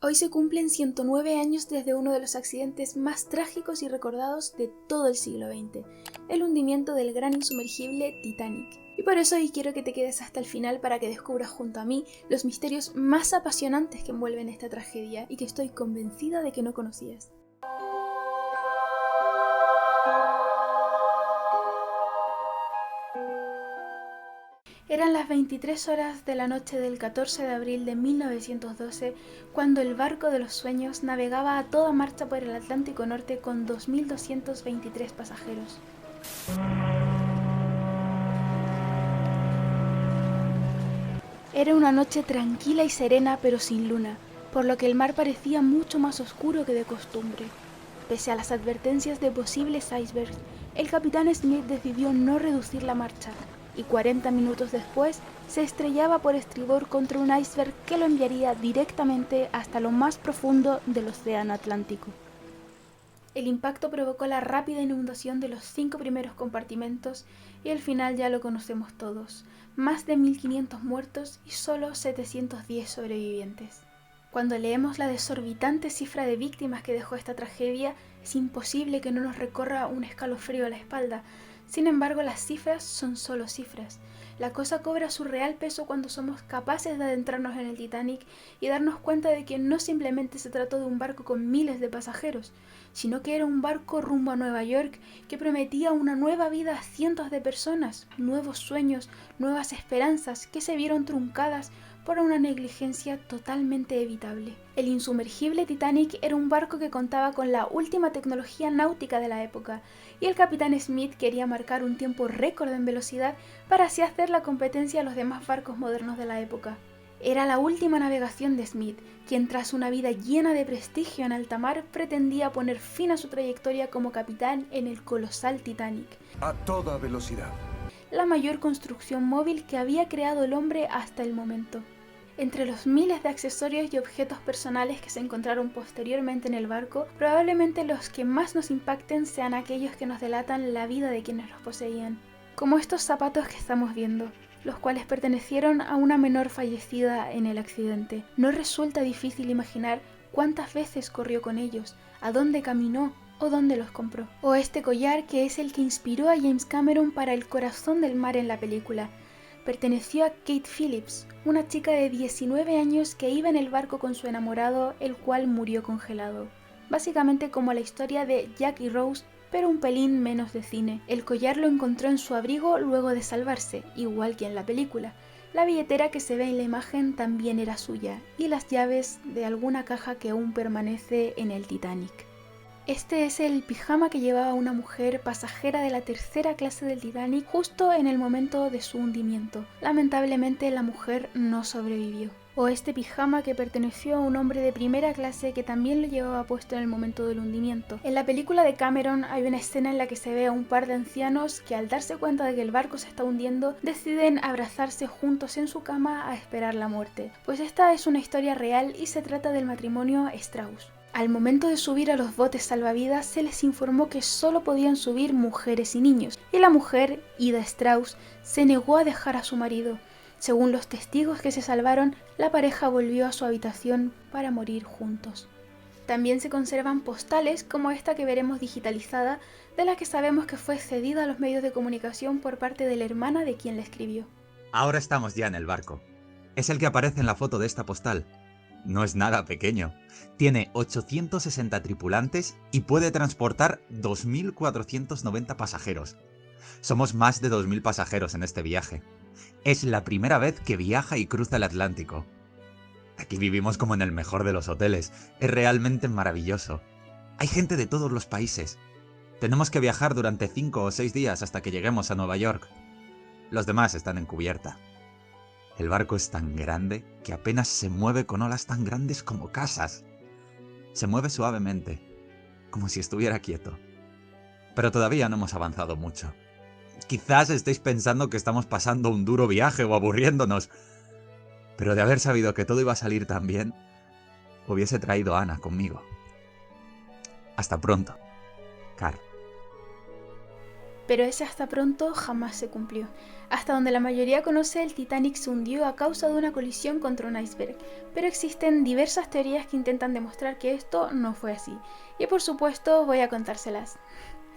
Hoy se cumplen 109 años desde uno de los accidentes más trágicos y recordados de todo el siglo XX, el hundimiento del gran insumergible Titanic. Y por eso hoy quiero que te quedes hasta el final para que descubras junto a mí los misterios más apasionantes que envuelven esta tragedia y que estoy convencida de que no conocías. Eran las 23 horas de la noche del 14 de abril de 1912 cuando el barco de los sueños navegaba a toda marcha por el Atlántico Norte con 2.223 pasajeros. Era una noche tranquila y serena pero sin luna, por lo que el mar parecía mucho más oscuro que de costumbre. Pese a las advertencias de posibles icebergs, el capitán Smith decidió no reducir la marcha, y 40 minutos después se estrellaba por estribor contra un iceberg que lo enviaría directamente hasta lo más profundo del océano Atlántico. El impacto provocó la rápida inundación de los 5 primeros compartimentos y el final ya lo conocemos todos, más de 1.500 muertos y solo 710 sobrevivientes. Cuando leemos la desorbitante cifra de víctimas que dejó esta tragedia, es imposible que no nos recorra un escalofrío a la espalda. Sin embargo, las cifras son solo cifras. La cosa cobra su real peso cuando somos capaces de adentrarnos en el Titanic y darnos cuenta de que no simplemente se trató de un barco con miles de pasajeros, sino que era un barco rumbo a Nueva York que prometía una nueva vida a cientos de personas, nuevos sueños, nuevas esperanzas que se vieron truncadas por una negligencia totalmente evitable. El insumergible Titanic era un barco que contaba con la última tecnología náutica de la época, y el capitán Smith quería marcar un tiempo récord en velocidad para así hacer la competencia a los demás barcos modernos de la época. Era la última navegación de Smith, quien tras una vida llena de prestigio en alta mar pretendía poner fin a su trayectoria como capitán en el colosal Titanic. A toda velocidad. La mayor construcción móvil que había creado el hombre hasta el momento. Entre los miles de accesorios y objetos personales que se encontraron posteriormente en el barco, probablemente los que más nos impacten sean aquellos que nos delatan la vida de quienes los poseían, como estos zapatos que estamos viendo, los cuales pertenecieron a una menor fallecida en el accidente. No resulta difícil imaginar cuántas veces corrió con ellos, a dónde caminó o dónde los compró. O este collar que es el que inspiró a James Cameron para El corazón del mar en la película. Perteneció a Kate Phillips, una chica de 19 años que iba en el barco con su enamorado, el cual murió congelado. Básicamente como la historia de Jack y Rose, pero un pelín menos de cine. El collar lo encontró en su abrigo luego de salvarse, igual que en la película. La billetera que se ve en la imagen también era suya, y las llaves de alguna caja que aún permanece en el Titanic. Este es el pijama que llevaba una mujer pasajera de la tercera clase del Titanic justo en el momento de su hundimiento. Lamentablemente la mujer no sobrevivió. O este pijama que perteneció a un hombre de primera clase que también lo llevaba puesto en el momento del hundimiento. En la película de Cameron hay una escena en la que se ve a un par de ancianos que al darse cuenta de que el barco se está hundiendo deciden abrazarse juntos en su cama a esperar la muerte. Pues esta es una historia real y se trata del matrimonio Strauss. Al momento de subir a los botes salvavidas se les informó que solo podían subir mujeres y niños, y la mujer, Ida Strauss, se negó a dejar a su marido. Según los testigos que se salvaron, la pareja volvió a su habitación para morir juntos. También se conservan postales como esta que veremos digitalizada, de la que sabemos que fue cedida a los medios de comunicación por parte de la hermana de quien la escribió. Ahora estamos ya en el barco. Es el que aparece en la foto de esta postal. No es nada pequeño. Tiene 860 tripulantes y puede transportar 2.490 pasajeros. Somos más de 2.000 pasajeros en este viaje. Es la primera vez que viaja y cruza el Atlántico. Aquí vivimos como en el mejor de los hoteles. Es realmente maravilloso. Hay gente de todos los países. Tenemos que viajar durante 5 o 6 días hasta que lleguemos a Nueva York. Los demás están en cubierta. El barco es tan grande que apenas se mueve con olas tan grandes como casas. Se mueve suavemente, como si estuviera quieto. Pero todavía no hemos avanzado mucho. Quizás estéis pensando que estamos pasando un duro viaje o aburriéndonos. Pero de haber sabido que todo iba a salir tan bien, hubiese traído a Ana conmigo. Hasta pronto, Carl. pero ese hasta pronto jamás se cumplió. Hasta donde la mayoría conoce, el Titanic se hundió a causa de una colisión contra un iceberg, pero existen diversas teorías que intentan demostrar que esto no fue así, y por supuesto voy a contárselas.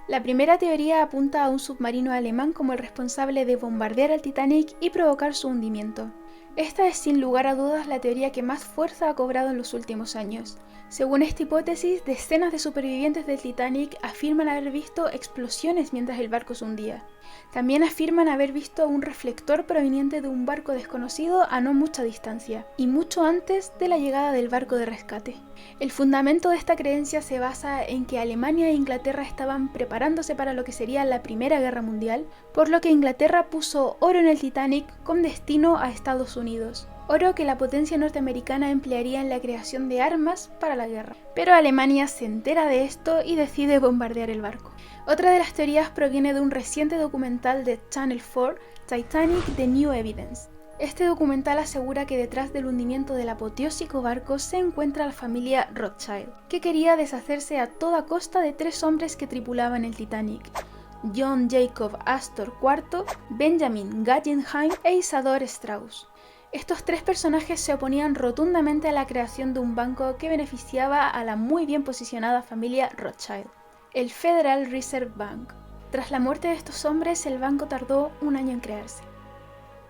La primera teoría apunta a un submarino alemán como el responsable de bombardear al Titanic y provocar su hundimiento. Esta es sin lugar a dudas la teoría que más fuerza ha cobrado en los últimos años. Según esta hipótesis, decenas de supervivientes del Titanic afirman haber visto explosiones mientras el barco se hundía. También afirman haber visto un reflector proveniente de un barco desconocido a no mucha distancia, y mucho antes de la llegada del barco de rescate. El fundamento de esta creencia se basa en que Alemania e Inglaterra estaban preparándose para lo que sería la Primera Guerra Mundial, por lo que Inglaterra puso oro en el Titanic con destino a Estados Unidos. Oro que la potencia norteamericana emplearía en la creación de armas para la guerra. Pero Alemania se entera de esto y decide bombardear el barco. Otra de las teorías proviene de un reciente documental de Channel 4, Titanic: The New Evidence. Este documental asegura que detrás del hundimiento del apoteósico barco se encuentra la familia Rothschild, que quería deshacerse a toda costa de 3 hombres que tripulaban el Titanic: John Jacob Astor IV, Benjamin Guggenheim e Isadore Strauss. Estos 3 personajes se oponían rotundamente a la creación de un banco que beneficiaba a la muy bien posicionada familia Rothschild, el Federal Reserve Bank. Tras la muerte de estos hombres, el banco tardó un año en crearse.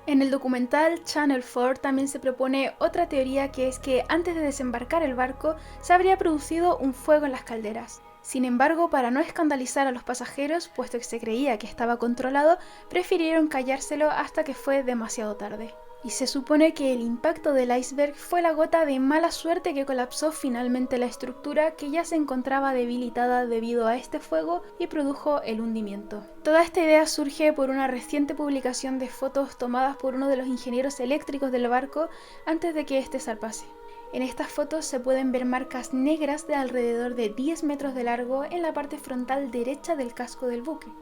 En el documental Channel 4 también se propone otra teoría, que es que antes de desembarcar el barco se habría producido un fuego en las calderas. Sin embargo, para no escandalizar a los pasajeros, puesto que se creía que estaba controlado, prefirieron callárselo hasta que fue demasiado tarde. Y se supone que el impacto del iceberg fue la gota de mala suerte que colapsó finalmente la estructura, que ya se encontraba debilitada debido a este fuego, y produjo el hundimiento. Toda esta idea surge por una reciente publicación de fotos tomadas por uno de los ingenieros eléctricos del barco antes de que éste zarpase. En estas fotos se pueden ver marcas negras de alrededor de 10 metros de largo en la parte frontal derecha del casco del buque,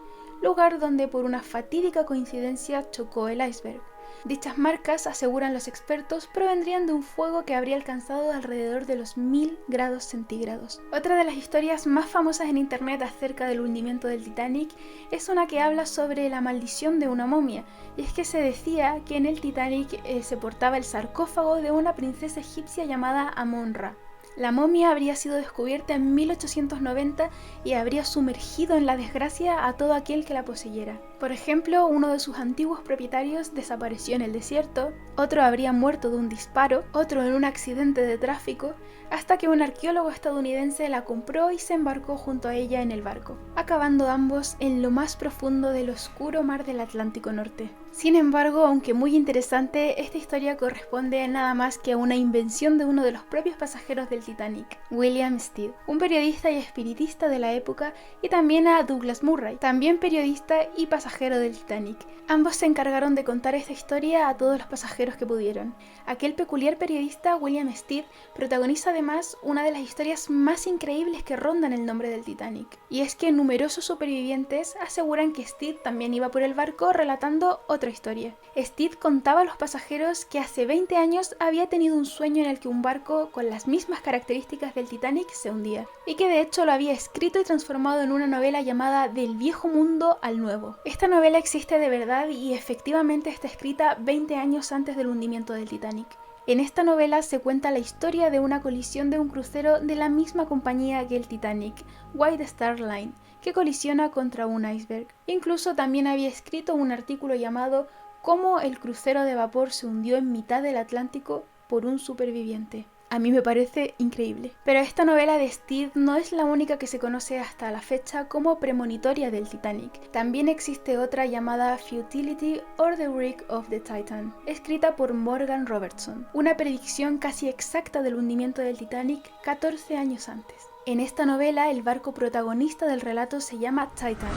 lugar donde por una fatídica coincidencia chocó el iceberg. Dichas marcas, aseguran los expertos, provendrían de un fuego que habría alcanzado alrededor de los 1000 grados centígrados. Otra de las historias más famosas en internet acerca del hundimiento del Titanic es una que habla sobre la maldición de una momia, y es que se decía que en el Titanic se portaba el sarcófago de una princesa egipcia llamada Amon-Ra. La momia habría sido descubierta en 1890 y habría sumergido en la desgracia a todo aquel que la poseyera. Por ejemplo, uno de sus antiguos propietarios desapareció en el desierto, otro habría muerto de un disparo, otro en un accidente de tráfico, hasta que un arqueólogo estadounidense la compró y se embarcó junto a ella en el barco, acabando ambos en lo más profundo del oscuro mar del Atlántico Norte. Sin embargo, aunque muy interesante, esta historia corresponde nada más que a una invención de uno de los propios pasajeros del Titanic, William Stead, un periodista y espiritista de la época, y también a Douglas Murray, también periodista y pasajero del Titanic. Ambos se encargaron de contar esta historia a todos los pasajeros que pudieron. Aquel peculiar periodista, William Stead, protagoniza además una de las historias más increíbles que rondan el nombre del Titanic, y es que numerosos supervivientes aseguran que Stead también iba por el barco relatando otra historia. Stead contaba a los pasajeros que hace 20 años había tenido un sueño en el que un barco con las mismas características del Titanic se hundía, y que de hecho lo había escrito y transformado en una novela llamada Del viejo mundo al nuevo. Esta novela existe de verdad y efectivamente está escrita 20 años antes del hundimiento del Titanic. En esta novela se cuenta la historia de una colisión de un crucero de la misma compañía que el Titanic, White Star Line, que colisiona contra un iceberg. Incluso también había escrito un artículo llamado Cómo el crucero de vapor se hundió en mitad del Atlántico por un superviviente. A mí me parece increíble. Pero esta novela de Stead no es la única que se conoce hasta la fecha como premonitoria del Titanic. También existe otra llamada Futility or the Wreck of the Titan, escrita por Morgan Robertson, una predicción casi exacta del hundimiento del Titanic 14 años antes. En esta novela, el barco protagonista del relato se llama Titan,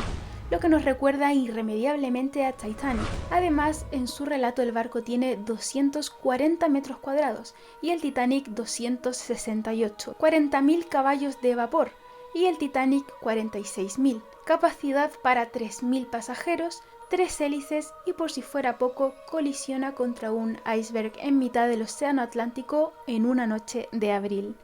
lo que nos recuerda irremediablemente a Titanic. Además, en su relato el barco tiene 240 metros cuadrados y el Titanic 268, 40.000 caballos de vapor y el Titanic 46.000, capacidad para 3.000 pasajeros, 3 hélices y, por si fuera poco, colisiona contra un iceberg en mitad del océano Atlántico en una noche de abril.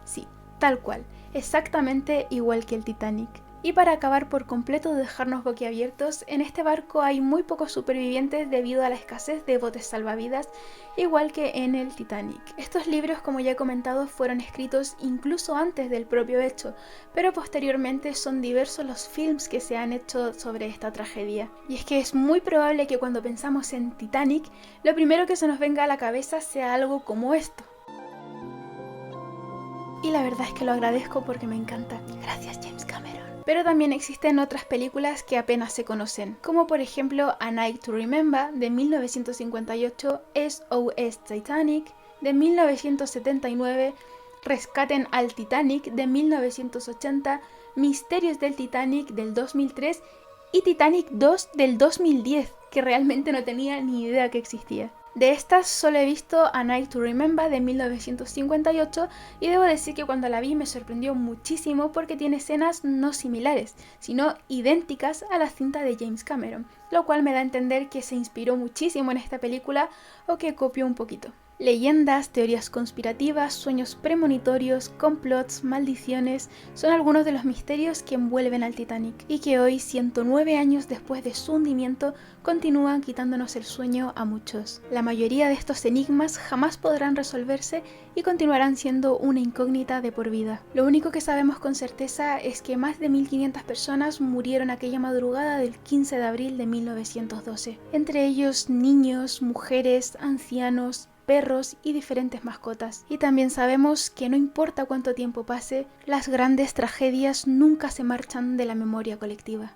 Sí, tal cual, exactamente igual que el Titanic. Y para acabar por completo de dejarnos boquiabiertos, en este barco hay muy pocos supervivientes debido a la escasez de botes salvavidas, igual que en el Titanic. Estos libros, como ya he comentado, fueron escritos incluso antes del propio hecho, pero posteriormente son diversos los films que se han hecho sobre esta tragedia. Y es que es muy probable que cuando pensamos en Titanic, lo primero que se nos venga a la cabeza sea algo como esto. Y la verdad es que lo agradezco porque me encanta. Gracias, James Cameron. Pero también existen otras películas que apenas se conocen, como por ejemplo A Night to Remember de 1958, SOS Titanic de 1979, Rescaten al Titanic de 1980, Misterios del Titanic del 2003 y Titanic 2 del 2010, que realmente no tenía ni idea que existía. De estas solo he visto A Night to Remember de 1958 y debo decir que cuando la vi me sorprendió muchísimo porque tiene escenas no similares, sino idénticas a la cinta de James Cameron, lo cual me da a entender que se inspiró muchísimo en esta película o que copió un poquito. Leyendas, teorías conspirativas, sueños premonitorios, complots, maldiciones son algunos de los misterios que envuelven al Titanic y que hoy, 109 años después de su hundimiento, continúan quitándonos el sueño a muchos. La mayoría de estos enigmas jamás podrán resolverse y continuarán siendo una incógnita de por vida. Lo único que sabemos con certeza es que más de 1500 personas murieron aquella madrugada del 15 de abril de 1912, entre ellos niños, mujeres, ancianos, perros y diferentes mascotas. Y también sabemos que no importa cuánto tiempo pase, las grandes tragedias nunca se marchan de la memoria colectiva.